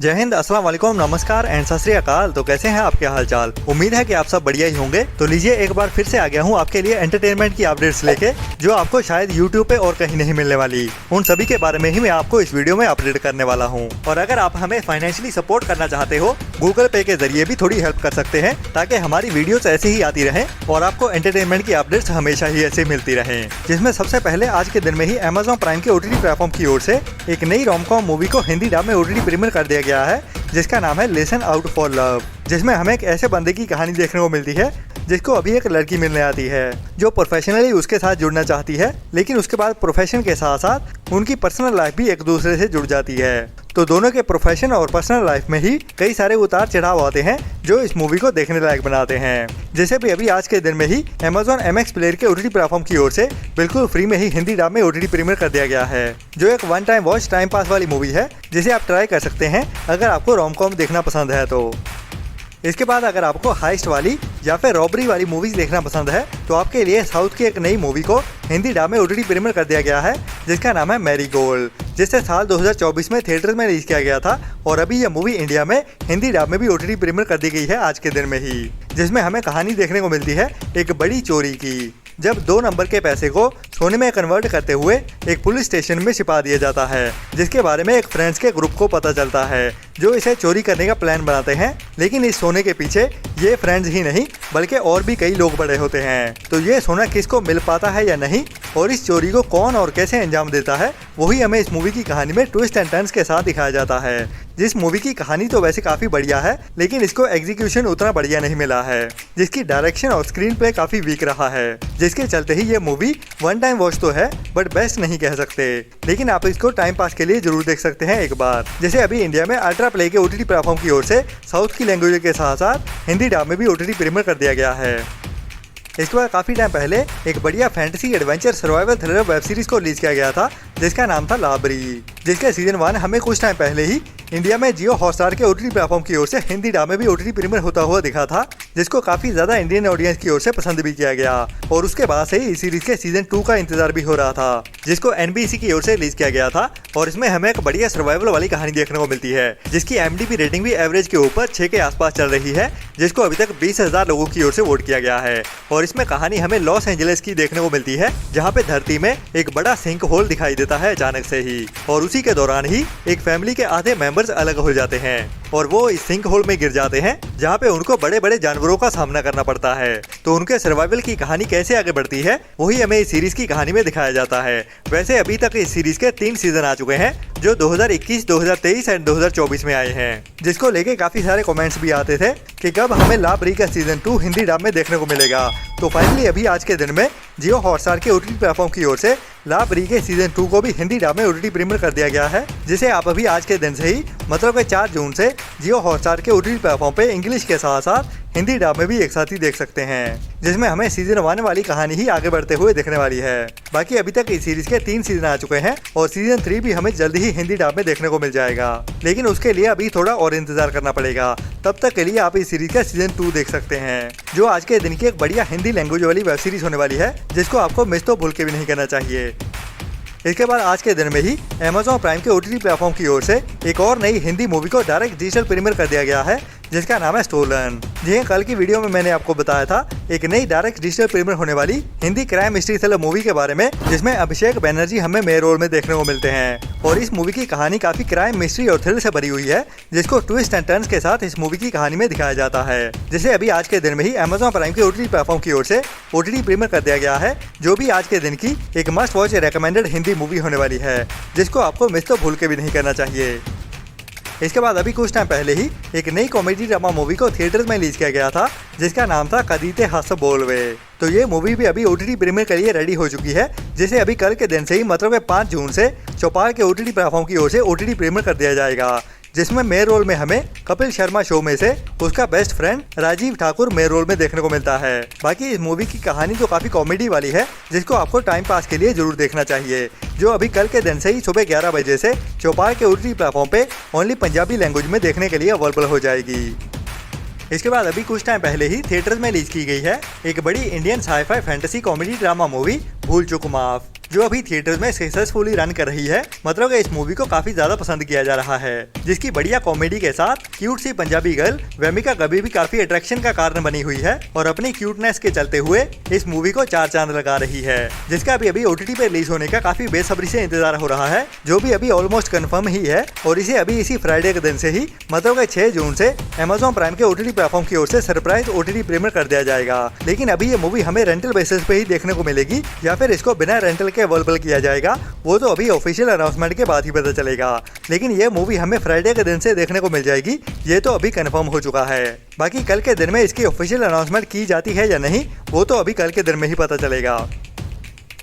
जय हिंद, अस्सलाम वालेकुम, नमस्कार एंड सत श्री अकाल। तो कैसे हैं आपके हालचाल। उम्मीद है कि आप सब बढ़िया ही होंगे। तो लीजिए एक बार फिर से आ गया हूं आपके लिए एंटरटेनमेंट की अपडेट्स लेके, जो आपको शायद यूट्यूब पे और कहीं नहीं मिलने वाली। उन सभी के बारे में ही मैं आपको इस वीडियो में अपडेट करने वाला हूं। और अगर आप हमें फाइनेंशियली सपोर्ट करना चाहते हो, गूगल पे के जरिए भी थोड़ी हेल्प कर सकते हैं, ताकि हमारी वीडियोस ऐसे ही आती रहें और आपको एंटरटेनमेंट की अपडेट्स हमेशा ही ऐसे मिलती रहें। जिसमें सबसे पहले आज के दिन में ही अमेज़न प्राइम के OTT प्लेटफॉर्म की ओर से एक नई रोम-कॉम मूवी को हिंदी डब में OTT प्रीमियर कर दिया गया है, जिसका नाम है लिसन आउट फॉर लव। जिसमें हमें एक ऐसे बंदे की कहानी देखने को मिलती है जिसको अभी एक लड़की मिलने आती है, जो प्रोफेशनली उसके साथ जुड़ना चाहती है, लेकिन उसके बाद प्रोफेशन के साथ साथ उनकी पर्सनल लाइफ भी एक दूसरे से जुड़ जाती है। तो दोनों के प्रोफेशन और पर्सनल लाइफ में ही कई सारे उतार चढ़ाव आते हैं, जो इस मूवी को देखने लायक बनाते हैं। जैसे भी अभी आज के दिन में ही Amazon MX प्लेयर के OTT प्लेटफॉर्म की ओर से बिल्कुल फ्री में ही हिंदी डब में OTT प्रीमियर कर दिया गया है, जो एक one time watch time pass वाली मूवी है, जिसे आप ट्राई कर सकते हैं अगर आपको रोम-कॉम देखना पसंद है। तो इसके बाद अगर आपको हाइस्ट वाली या फिर रॉबरी वाली मूवीज देखना पसंद है, तो आपके लिए साउथ की एक नई मूवी को हिंदी डब में OTT प्रीमियर कर दिया गया है, जिसका नाम है मैरीगोल्ड, जिसे साल 2024 में थिएटर में रिलीज किया गया था। और अभी यह मूवी इंडिया में हिंदी डब में भी OTT प्रीमियर कर दी गई है आज के दिन में ही। जिसमें हमें कहानी देखने को मिलती है एक बड़ी चोरी की, जब 2 नंबर के पैसे को सोने में कन्वर्ट करते हुए एक पुलिस स्टेशन में छिपा दिया जाता है, जिसके बारे में एक फ्रेंड्स के ग्रुप को पता चलता है, जो इसे चोरी करने का प्लान बनाते हैं। लेकिन इस सोने के पीछे ये फ्रेंड्स ही नहीं बल्कि और भी कई लोग बड़े होते हैं। तो ये सोना किसको मिल पाता है या नहीं, और इस चोरी को कौन और कैसे अंजाम देता है, वही हमें इस मूवी की कहानी में ट्विस्ट एंड टर्न्स के साथ दिखाया जाता है। जिस मूवी की कहानी तो वैसे काफी बढ़िया है, लेकिन इसको एग्जीक्यूशन उतना बढ़िया नहीं मिला है, जिसकी डायरेक्शन और स्क्रीन प्ले काफी वीक रहा है, जिसके चलते ही ये मूवी वन टाइम वॉच तो है, बट बेस्ट नहीं कह सकते। लेकिन आप इसको टाइम पास के लिए जरूर देख सकते हैं एक बार। जैसे अभी इंडिया में अल्ट्रा प्ले के OTT प्लेटफॉर्म की ओर से साउथ की लैंग्वेज के साथ साथ हिंदी डब में भी OTT प्रीमियर कर दिया गया है। इसके बाद काफ़ी टाइम पहले एक बढ़िया fantasy adventure survival thriller web series को रिलीज किया गया था, जिसका नाम था लाबरी, जिसके सीजन 1 हमें कुछ टाइम पहले ही इंडिया में जियो हॉटस्टार के OTT प्लेटफॉर्म की ओर से हिंदी डब में भी OTT प्रीमियर होता हुआ दिखा था, जिसको काफी ज्यादा इंडियन ऑडियंस की ओर से पसंद भी किया गया। और उसके बाद से ही इस सीरीज के सीजन 2 का इंतजार भी हो रहा था, जिसको NBC की ओर से रिलीज किया गया था। और इसमें हमें एक बढ़िया सर्वाइवल वाली कहानी देखने को मिलती है, जिसकी IMDb रेटिंग भी एवरेज के ऊपर 6 के आसपास चल रही है, जिसको अभी तक 20,000 लोगों की ओर से वोट किया गया है। और इसमें कहानी हमें लॉस एंजलिस की देखने को मिलती है, जहाँ पे धरती में एक बड़ा सिंक होल दिखाई देता है अचानक से ही, और उसी के दौरान ही एक फैमिली के आधे मेंबर्स अलग हो जाते हैं और वो इस सिंक होल में गिर जाते हैं, जहाँ पे उनको बड़े बड़े जानवरों का सामना करना पड़ता है। तो उनके सर्वाइवल की कहानी कैसे आगे बढ़ती है, वही हमें इस सीरीज की कहानी में दिखाया जाता है। वैसे अभी तक इस सीरीज के 3 सीजन आ चुके हैं, जो 2021, 2023 एंड 2024 में आए हैं, जिसको लेके काफी सारे कमेंट्स भी आते थे कि कब हमें लाबरी का सीजन 2 हिंदी डब में देखने को मिलेगा। तो फाइनली अभी आज के दिन में जियो हॉटस्टार के OTT प्लेटफॉर्म की ओर से लाबरी के सीजन 2 को भी हिंदी डब में OTT प्रीमियर कर दिया गया है, जिसे आप अभी आज के दिन से ही मतलब 4 जून से जियो हॉटस्टार के OTT प्लेटफॉर्म पे इंग्लिश के साथ साथ हिंदी डब में भी एक साथ ही देख सकते हैं, जिसमें हमें सीजन 1 वाली कहानी ही आगे बढ़ते हुए देखने वाली है। बाकी अभी तक इस सीरीज के 3 सीजन आ चुके हैं और सीजन 3 भी हमें जल्दी ही हिंदी डब में देखने को मिल जाएगा, लेकिन उसके लिए अभी थोड़ा और इंतजार करना पड़ेगा। तब तक के लिए आप इस सीरीज का सीजन 2 देख सकते हैं, जो आज के दिन की एक बढ़िया हिंदी लैंग्वेज वाली वेब सीरीज होने वाली है, जिसको आपको मिस तो भूल के भी नहीं करना चाहिए। इसके बाद आज के दिन में ही Amazon प्राइम के OTT प्लेटफॉर्म की ओर से एक और नई हिंदी मूवी को डायरेक्ट डिजिटल प्रीमियर कर दिया गया है, जिसका नाम है स्टोलन। जी कल की वीडियो में मैंने आपको बताया था एक नई डायरेक्ट डिजिटल प्रीमियर होने वाली Hindi crime mystery thriller movie के बारे में, जिसमें अभिषेक बैनर्जी हमें मेन रोल में देखने को मिलते हैं। और इस मूवी की कहानी काफी क्राइम मिस्ट्री और थ्रिल से भरी हुई है, जिसको ट्विस्ट एंड टर्न्स के साथ इस मूवी की कहानी में दिखाया जाता है। जिसे अभी आज के दिन में ही Amazon प्राइम के OTT प्लेटफॉर्म की ओर से OTT प्रीमियर कर दिया गया है, जो भी आज के दिन की एक must watch recommended Hindi movie होने वाली है, जिसको आपको मिस तो भूल के भी नहीं करना चाहिए। इसके बाद अभी कुछ टाइम पहले ही एक नई कॉमेडी ड्रामा मूवी को थिएटर्स में रिलीज किया गया था, जिसका नाम था कदीते हंस बोलवे। तो ये मूवी भी अभी OTT प्रीमियर के लिए रेडी हो चुकी है, जिसे अभी कल के दिन से ही मतलब 5 जून से चौपाल के OTT प्लेटफॉर्म की ओर से OTT प्रीमियर कर दिया जाएगा, जिसमें मेन रोल में हमें कपिल शर्मा शो में से उसका best friend Rajeev Thakur main role में देखने को मिलता है। बाकी इस मूवी की कहानी तो काफी कॉमेडी वाली है, जिसको आपको टाइम पास के लिए जरूर देखना चाहिए, जो अभी कल के दिन से ही सुबह 11 बजे से चौपाल के OTT प्लेटफॉर्म पे ओनली पंजाबी लैंग्वेज में देखने के लिए अवेलेबल हो जाएगी। इसके बाद अभी कुछ टाइम पहले ही थिएटर्स में रिलीज की गई है एक बड़ी Indian sci-fi fantasy comedy drama movie भूल चूक माफ, जो अभी थिएटर्स में सक्सेसफुली रन कर रही है। मतलब कि इस मूवी को काफी ज्यादा पसंद किया जा रहा है, जिसकी बढ़िया कॉमेडी के साथ क्यूट सी पंजाबी गर्ल वेमिका गबी भी काफी अट्रैक्शन का कारण बनी हुई है और अपनी क्यूटनेस के चलते हुए इस मूवी को 4 चांद लगा रही है, जिसका अभी OTT पे रिलीज होने का काफी बेसब्री से इंतजार हो रहा है, जो भी अभी ऑलमोस्ट कंफर्म ही है। और इसे अभी इसी फ्राइडे के दिन से ही मतलब 6 जून से Amazon प्राइम के OTT प्लेटफॉर्म की ओर से सरप्राइज OTT प्रीमियर कर दिया जाएगा। लेकिन अभी ये मूवी हमें रेंटल बेसिस पे ही देखने को मिलेगी या फिर इसको बिना रेंटल के अवेलेबल किया जाएगा, वो तो अभी ऑफिशियल अनाउंसमेंट के बाद ही पता चलेगा। लेकिन ये मूवी हमें फ्राइडे के दिन से देखने को मिल जाएगी, ये तो अभी कंफर्म हो चुका है। बाकी कल के दिन में इसकी ऑफिशियल अनाउंसमेंट की जाती है या नहीं, वो तो अभी कल के दिन में ही पता चलेगा।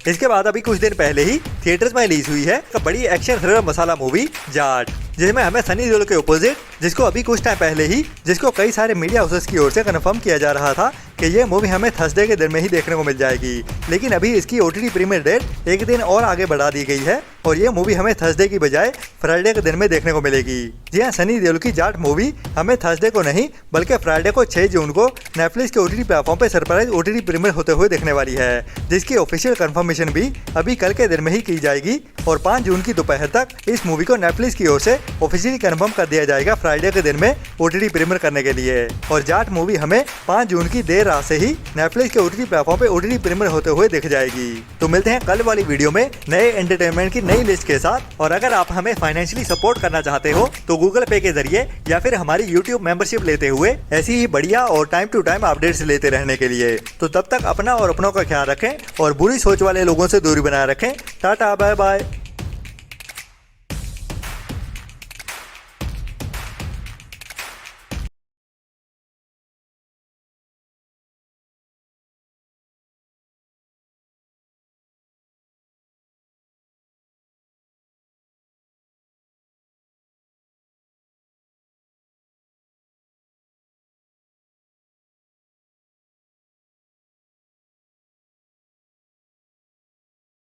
इसके बाद अभी कुछ दिन पहले ही थिएटर्स में रिलीज हुई है बड़ी एक्शन थ्रिलर मसाला मूवी जाट, जिसमें हमें सनी देओल के अपोजिट, जिसको अभी कुछ टाइम पहले ही जिसको कई सारे मीडिया हाउसेस की ओर से कंफर्म किया जा रहा था कि ये मूवी हमें थर्सडे के दिन में ही देखने को मिल जाएगी। लेकिन अभी इसकी OTT प्रीमियर डेट एक दिन और आगे बढ़ा दी गई है और ये मूवी हमें थर्सडे की बजाय फ्राइडे के दिन में देखने को मिलेगी। जी हाँ, सनी देओल की जाट मूवी हमें थर्सडे को नहीं बल्कि फ्राइडे को 6 जून को नेटफ्लिक्स के OTT प्लेटफॉर्म पर सरप्राइज OTT प्रीमियर होते हुए देखने वाली है, जिसकी ऑफिशियल कंफर्मेशन भी अभी कल के दिन में ही की जाएगी। और 5 जून की दोपहर तक इस मूवी को नेटफ्लिक्स की ओर से ऑफिशियली कंफर्म कर दिया जाएगा फ्राइडे के दिन में OTT प्रीमियर करने के लिए। और जाट मूवी हमें 5 जून की देर रात से ही नेटफ्लिक्स के OTT प्लेटफॉर्म पे OTT प्रीमियर होते हुए दिख जाएगी। तो मिलते हैं कल वाली वीडियो में नए एंटरटेनमेंट की नई लिस्ट के साथ। और अगर आप हमें फाइनेंशियली सपोर्ट करना चाहते हो तो गूगल पे के जरिए या फिर हमारी YouTube मेंबरशिप लेते हुए ऐसी ही बढ़िया और टाइम टू टाइम अपडेट्स लेते रहने के लिए। तो तब तक अपना और अपनों का ख्याल रखें और बुरी सोच वाले लोगों से दूरी बनाए रखें। Tata, bye bye.